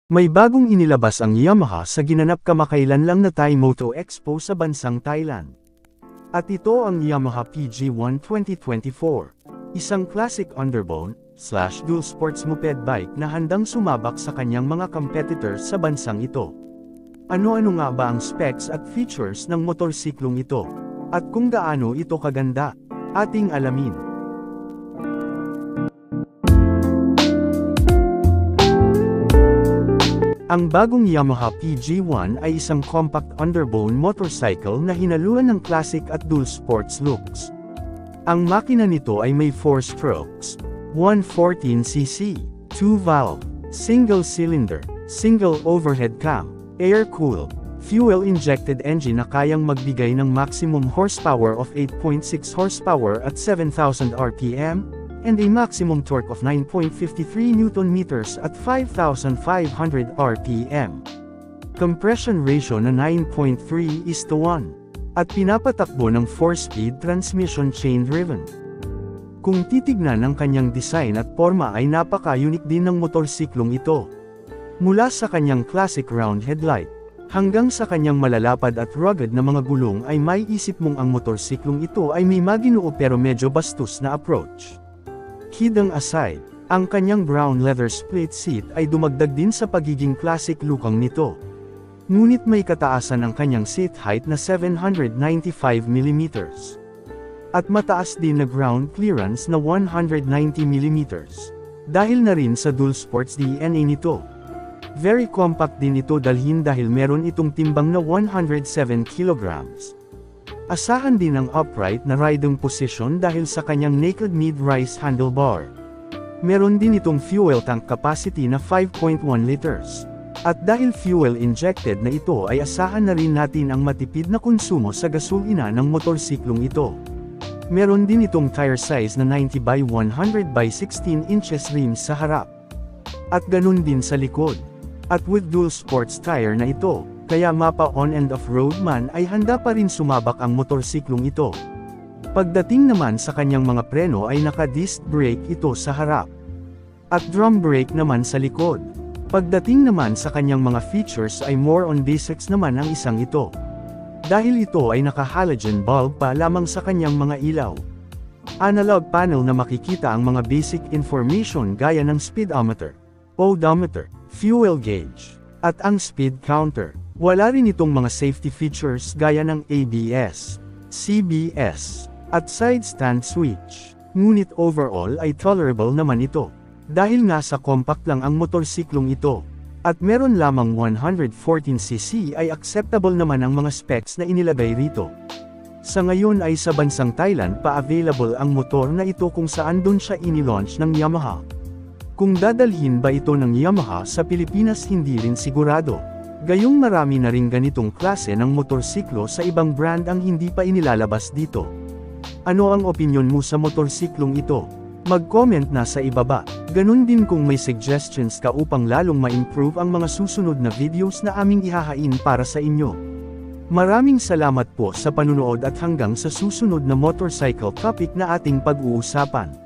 May bagong inilabas ang Yamaha sa ginanap kamakailan lang na Thai Moto Expo sa bansang Thailand. At ito ang Yamaha PG1 2024, isang classic underbone/dual sports moped bike na handang sumabak sa kanyang mga competitors sa bansang ito. Ano-ano nga ba ang specs at features ng motorsiklong ito? At kung gaano ito kaganda? Ating alamin. Ang bagong Yamaha PG1 ay isang compact underbone motorcycle na hinaluan ng classic at dual sports looks. Ang makina nito ay may 4 strokes, 114cc, 2-valve, single-cylinder, single overhead cam, air-cooled, fuel-injected engine na kayang magbigay ng maximum horsepower of 8.6 horsepower at 7,000 RPM, and a maximum torque of 9.53 Nm at 5,500 RPM. Compression ratio na 9.3:1. At pinapatakbo ng 4-speed transmission chain-driven. Kung titignan ang kanyang design at forma ay napaka-unique din ng motorsiklong ito. Mula sa kanyang classic round headlight, hanggang sa kanyang malalapad at rugged na mga gulong ay may isip mong ang motorsiklong ito ay may maginoo pero medyo bastos na approach. Kidding aside, ang kanyang brown leather split seat ay dumagdag din sa pagiging classic lookang nito. Ngunit may kataasan ang kanyang seat height na 795 mm. At mataas din na ground clearance na 190 mm. Dahil na rin sa dual sports DNA nito. Very compact din ito dalhin dahil meron itong timbang na 107 kg. Asahan din ang upright na riding position dahil sa kanyang naked mid-rise handlebar. Meron din itong fuel tank capacity na 5.1 liters. At dahil fuel injected na ito ay asahan na rin natin ang matipid na konsumo sa gasolina ng motorsiklong ito. Meron din itong tire size na 90 by 100 by 16 inches rims sa harap. At ganun din sa likod. At with dual sports tire na ito, kaya mapa on and off-road man ay handa pa rin sumabak ang motorsiklong ito. Pagdating naman sa kanyang mga preno ay naka-disc brake ito sa harap. At drum brake naman sa likod. Pagdating naman sa kanyang mga features ay more on basics naman ang isang ito. Dahil ito ay naka-halogen bulb pa lamang sa kanyang mga ilaw. Analog panel na makikita ang mga basic information gaya ng speedometer, odometer, fuel gauge, at ang speed counter. Wala rin itong mga safety features gaya ng ABS, CBS, at side stand switch. Ngunit overall ay tolerable naman ito. Dahil nga sa compact lang ang motorsiklong ito. At meron lamang 114cc ay acceptable naman ang mga specs na inilagay rito. Sa ngayon ay sa bansang Thailand pa available ang motor na ito kung saan doon siya inilaunch ng Yamaha. Kung dadalhin ba ito ng Yamaha sa Pilipinas hindi rin sigurado. Gayong marami na rin ganitong klase ng motorsiklo sa ibang brand ang hindi pa inilalabas dito. Ano ang opinyon mo sa motorsiklong ito? Mag-comment na sa ibaba. Ganun din kung may suggestions ka upang lalong ma-improve ang mga susunod na videos na aming ihahain para sa inyo. Maraming salamat po sa panunood at hanggang sa susunod na motorcycle topic na ating pag-uusapan.